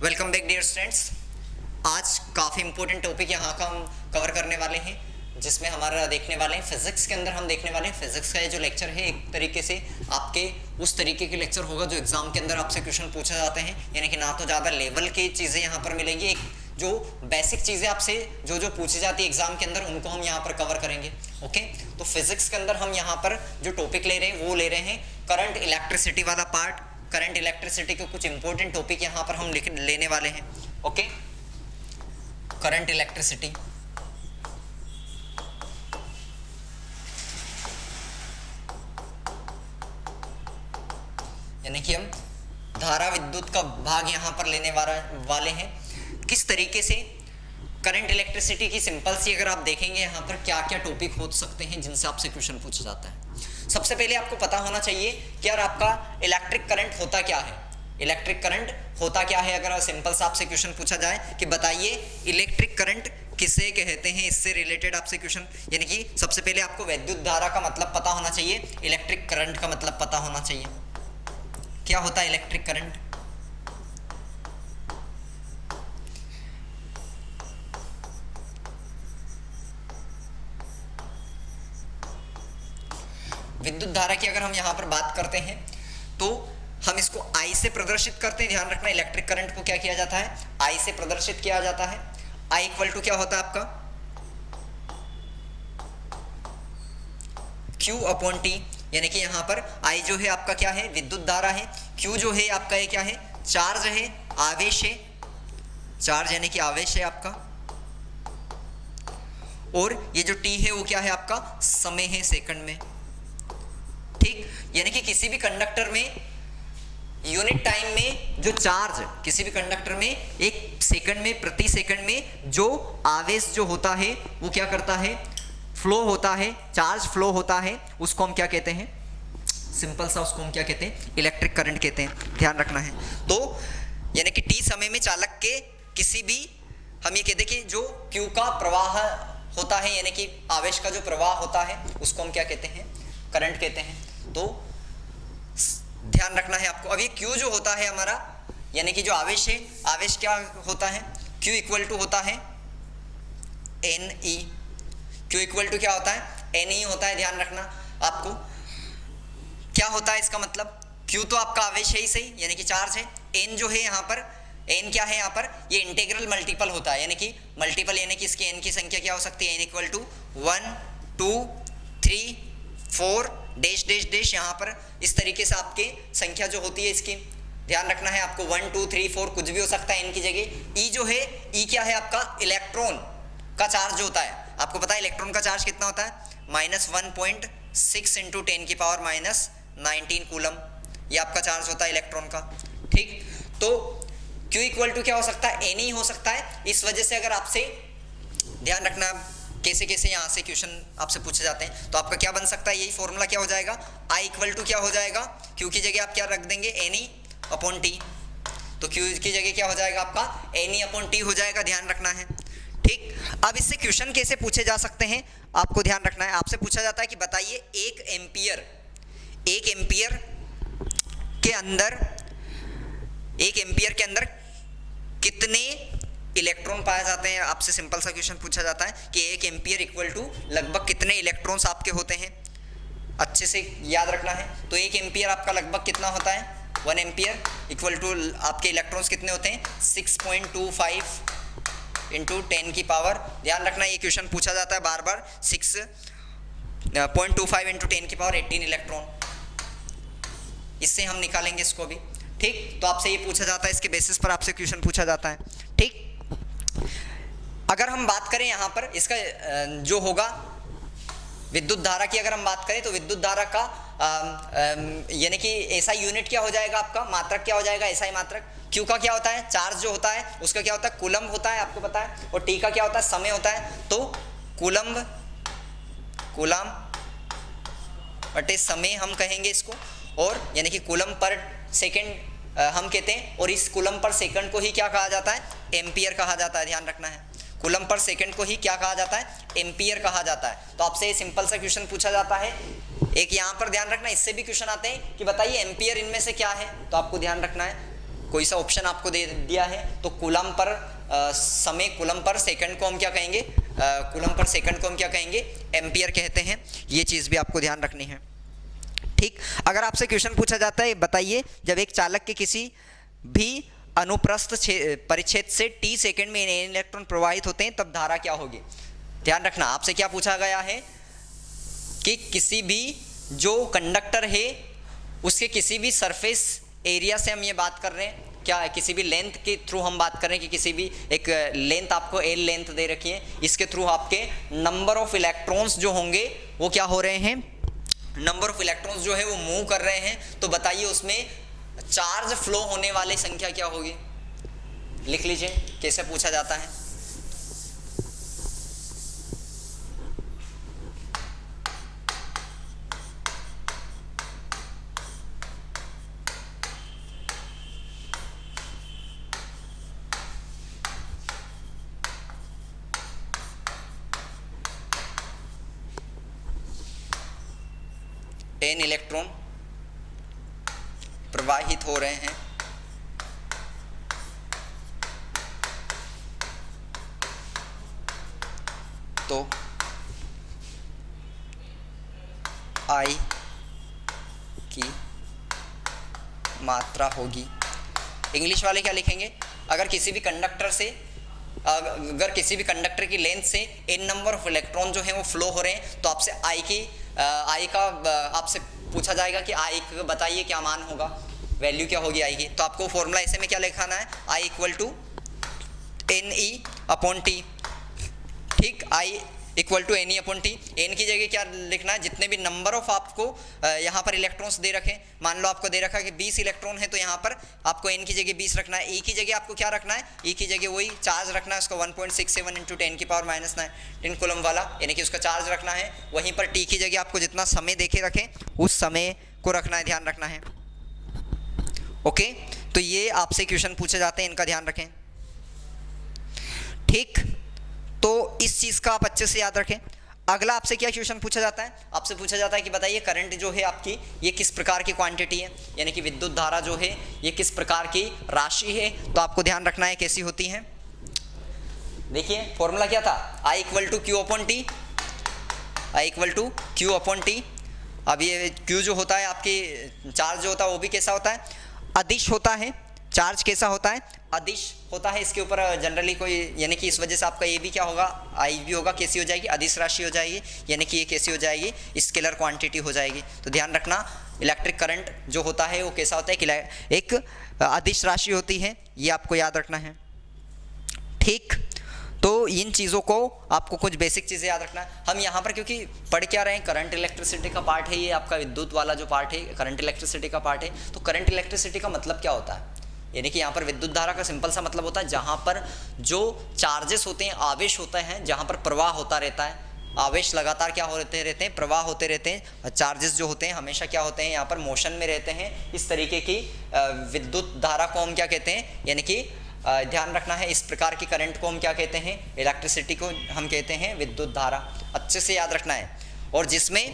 Welcome back dear students. आज काफ़ी important topic यहाँ का हम कवर करने वाले हैं, जिसमें हमारा देखने वाले हैं फिजिक्स के अंदर हम देखने वाले हैं फिजिक्स का ये जो लेक्चर है एक तरीके से आपके उस तरीके के लेक्चर होगा जो एग्जाम के अंदर आपसे क्वेश्चन पूछे जाते हैं, यानी कि ना तो ज़्यादा लेवल की चीज़ें यहाँ पर मिलेंगी, एक जो बेसिक चीज़ें आपसे जो पूछी जाती है एग्जाम के अंदर उनको हम यहाँ पर कवर करेंगे। ओके, तो फिजिक्स के अंदर हम यहाँ पर जो टॉपिक ले रहे हैं वो ले रहे हैं करंट इलेक्ट्रिसिटी वाला पार्ट। करंट इलेक्ट्रिसिटी के कुछ इंपॉर्टेंट टॉपिक यहाँ पर हम लेने वाले हैं। ओके, करंट इलेक्ट्रिसिटी यानी कि हम धारा विद्युत का भाग यहाँ पर लेने वाले हैं। किस तरीके से करंट इलेक्ट्रिसिटी की सिंपल सी अगर आप देखेंगे यहाँ पर क्या क्या टॉपिक हो सकते हैं जिनसे आपसे क्वेश्चन पूछा जाता है। सबसे पहले आपको पता होना चाहिए कि यार आपका इलेक्ट्रिक करंट होता क्या है। इलेक्ट्रिक करंट होता क्या है, अगर सिंपल सा आपसे क्वेश्चन पूछा जाए कि बताइए इलेक्ट्रिक करंट किसे कहते हैं, इससे रिलेटेड आपसे क्वेश्चन, यानी कि सबसे पहले आपको विद्युत धारा का मतलब पता होना चाहिए, इलेक्ट्रिक करंट का मतलब पता होना चाहिए। क्या होता है इलेक्ट्रिक करंट? विद्युत धारा की अगर हम यहां पर बात करते हैं तो हम इसको I से प्रदर्शित करते हैं। ध्यान रखना, इलेक्ट्रिक करंट को क्या किया जाता है, I से प्रदर्शित किया जाता है। I इक्वल टू क्या होता है आपका Q अपॉन T, यानी कि यहां पर I जो है आपका क्या है, विद्युत धारा है। Q जो है आपका ये क्या है, चार्ज है, आवेश है। चार्ज यानी कि आवेश है आपका, और ये जो T है वो क्या है आपका समय है, सेकंड में। ठीक, यानी कि किसी भी कंडक्टर में यूनिट टाइम में जो चार्ज, किसी भी कंडक्टर में एक सेकंड में, प्रति सेकंड में जो आवेश जो होता है वो क्या करता है, फ्लो होता है, चार्ज फ्लो होता है, उसको हम क्या कहते हैं, सिंपल सा उसको हम क्या कहते हैं, इलेक्ट्रिक करंट कहते हैं। ध्यान रखना है। तो यानी कि टी समय में चालक के किसी भी, हम ये कहते हैं कि जो Q का प्रवाह होता है, यानी कि आवेश का जो प्रवाह होता है उसको हम क्या कहते हैं, करंट कहते हैं। तो ध्यान रखना है आपको। अब ये Q जो होता है हमारा, यानी कि जो आवेश है, आवेश क्या होता है, Q इक्वल टू होता है NE। Q इक्वल टू क्या होता है, NE होता है। ध्यान रखना आपको, क्या होता है इसका मतलब, Q तो आपका आवेश है ही सही, यानी कि चार्ज है। N जो है यहाँ पर, N क्या है यहाँ पर, ये इंटीग्रल मल्टीपल होता है, यानी कि मल्टीपल, यानी कि इसकी N की संख्या क्या हो सकती है, N equal to 1 2 3 4 dash dash dash, यहाँ पर इस तरीके से आपके संख्या जो होती है इसकी ध्यान रखना है आपको, 1 2 3 4 कुछ भी हो सकता है N की जगह। E जो है, E क्या है आपका इलेक्ट्रॉन का चार्ज होता है। आपको पता है इलेक्ट्रॉन का चार्ज कितना होता है, -1.6 इंटू 10 की पावर -19 कूलम, ये आपका चार्ज होता है इलेक्ट्रॉन का। ठीक, तो Q इक्वल टू क्या हो सकता है, NE हो सकता है। इस वजह से अगर आपसे ध्यान रखना कैसे कैसे यहाँ से क्वेश्चन आपसे पूछे जाते हैं, तो आपका क्या बन सकता है, यही फॉर्मूला क्या हो जाएगा, I इक्वल टू क्या हो जाएगा, Q की जगह आप क्या रख देंगे, NE अपॉन T। तो Q की जगह क्या हो जाएगा आपका NE अपॉन T हो जाएगा। ध्यान रखना है। ठीक, अब इससे क्वेश्चन कैसे पूछे जा सकते हैं आपको ध्यान रखना है। आपसे पूछा जाता है कि बताइए एक एम्पियर के अंदर, एक एम्पियर के अंदर कितने इलेक्ट्रॉन पाए जाते हैं। आपसे सिंपल सा क्वेश्चन पूछा जाता है कि एक एम्पियर इक्वल टू लगभग कितने इलेक्ट्रॉन्स आपके होते हैं, अच्छे से याद रखना है। तो एक एम्पियर आपका लगभग कितना होता है, 1 एम्पियर इक्वल टू आपके इलेक्ट्रॉन्स कितने होते हैं, 6.25 इंटू 10 की पावर, ध्यान रखना ये क्वेश्चन पूछा जाता है बार बार, 6.25 इंटू 10 की पावर 18 इलेक्ट्रॉन, इससे हम निकालेंगे इसको भी। ठीक, तो आपसे ये पूछा जाता है, इसके बेसिस पर आपसे क्वेश्चन पूछा जाता है। ठीक, अगर हम बात करें यहाँ पर इसका जो होगा विद्युत धारा की, अगर हम बात करें तो विद्युत धारा का यानी कि एसआई यूनिट क्या हो जाएगा आपका, मात्रक क्या हो जाएगा, एसआई मात्रक। Q का क्या होता है, चार्ज जो होता है उसका क्या होता है, कूलम्ब होता है, आपको पता है। और T का क्या होता है, समय होता है। तो कूलम बटे समय हम कहेंगे इसको, और यानी कि कूलम पर सेकेंड हम कहते हैं, और इस कूलम पर सेकंड को ही क्या कहा जाता है, एम्पियर कहा जाता है। ध्यान रखना है, कूलम पर सेकंड को ही क्या कहा जाता है, एम्पियर कहा जाता है। तो आपसे सिंपल सा क्वेश्चन पूछा जाता है, एक यहाँ पर ध्यान रखना, इससे भी क्वेश्चन आते हैं कि बताइए एम्पियर इनमें से क्या है, तो आपको ध्यान रखना है कोई सा ऑप्शन आपको दे दिया है तो कूलम पर समय, कूलम पर सेकंड को हम क्या कहेंगे, कूलम पर सेकंड को हम क्या कहेंगे, एम्पियर कहते हैं। ये चीज़ भी आपको ध्यान रखनी है। ठीक, अगर आपसे क्वेश्चन पूछा जाता है, बताइए जब एक चालक के किसी भी अनुप्रस्थ परिच्छेद से t सेकंड में n इलेक्ट्रॉन प्रवाहित होते हैं तब धारा क्या होगी। ध्यान रखना, आपसे क्या पूछा गया है कि किसी भी जो कंडक्टर है उसके किसी भी सरफेस एरिया से हम ये बात कर रहे हैं, क्या किसी भी लेंथ के थ्रू हम बात कर रहे हैं कि किसी भी एक लेंथ आपको L लेंथ दे रखी है, इसके थ्रू आपके नंबर ऑफ इलेक्ट्रॉन्स जो होंगे वो क्या हो रहे हैं, नंबर ऑफ इलेक्ट्रॉन्स जो है वो मूव कर रहे हैं। तो बताइए उसमें चार्ज फ्लो होने वाली संख्या क्या होगी, लिख लीजिए कैसे पूछा जाता है। n इलेक्ट्रॉन प्रवाहित हो रहे हैं तो I की मात्रा होगी। इंग्लिश वाले क्या लिखेंगे, अगर किसी भी कंडक्टर से, अगर किसी भी कंडक्टर की लेंथ से n नंबर ऑफ इलेक्ट्रॉन जो है वो फ्लो हो रहे हैं तो आपसे I का आपसे पूछा जाएगा कि I का बताइए क्या मान होगा, वैल्यू क्या होगी I की। तो आपको फॉर्मूला ऐसे में क्या लिखाना है, I इक्वल टू NE/T। ठीक, I equal to NE/T। n की जगह क्या लिखना है, जितने भी नंबर ऑफ आपको यहाँ पर इलेक्ट्रॉन्स दे रखे, मान लो आपको दे रखा है कि 20 इलेक्ट्रॉन है तो यहाँ पर आपको n की जगह 20 रखना है। E की जगह आपको क्या रखना है, E की जगह वही चार्ज रखना है उसका 1.67 × 10⁻⁹ कूलम वाला, यानी कि उसका चार्ज रखना है। वहीं पर t की जगह आपको जितना समय देखे रखें उस समय को रखना है, ध्यान रखना है। ओके, तो ये आपसे क्वेश्चन पूछे जाते हैं, इनका ध्यान रखें। ठीक, तो इस चीज़ का आप अच्छे से याद रखें। अगला आपसे क्या क्वेश्चन पूछा जाता है, आपसे पूछा जाता है कि बताइए करंट जो है आपकी ये किस प्रकार की क्वांटिटी है, यानी कि विद्युत धारा जो है ये किस प्रकार की राशि है। तो आपको ध्यान रखना है कैसी होती है। देखिए फॉर्मूला क्या था, I equal to Q/T, I equal to Q/T। अब ये Q जो होता है आपकी चार्ज जो होता है वो भी कैसा होता है, अदिश होता है। चार्ज कैसा होता है, अदिश होता है। इसके ऊपर जनरली कोई, यानी कि इस वजह से आपका ये भी क्या होगा, आई भी होगा, कैसी हो जाएगी, अदिश राशि हो जाएगी, यानी कि ये कैसी हो जाएगी, स्केलर क्वांटिटी हो जाएगी। तो ध्यान रखना इलेक्ट्रिक करंट जो होता है वो कैसा होता है कि एक अदिश राशि होती है, ये आपको याद रखना है। ठीक, तो इन चीज़ों को आपको कुछ बेसिक चीज़ें याद रखना है। हम यहाँ पर क्योंकि पढ़ क्या रहे हैं, करंट इलेक्ट्रिसिटी का पार्ट है, ये आपका विद्युत वाला जो पार्ट है करंट इलेक्ट्रिसिटी का पार्ट है। तो करंट इलेक्ट्रिसिटी का मतलब क्या होता है, यानी कि यहाँ पर विद्युत धारा का सिंपल सा मतलब होता है जहाँ पर जो चार्जेस होते हैं, आवेश होते हैं, जहाँ पर प्रवाह होता रहता है, आवेश लगातार क्या होते रहते हैं, प्रवाह होते रहते हैं। चार्जेस जो होते हैं हमेशा क्या होते हैं, यहाँ पर मोशन में रहते हैं। इस तरीके की विद्युत धारा को हम क्या कहते हैं, यानी कि ध्यान रखना है, इस प्रकार की करंट को हम क्या कहते हैं, इलेक्ट्रिसिटी को हम कहते हैं विद्युत धारा। अच्छे से याद रखना है। और जिसमें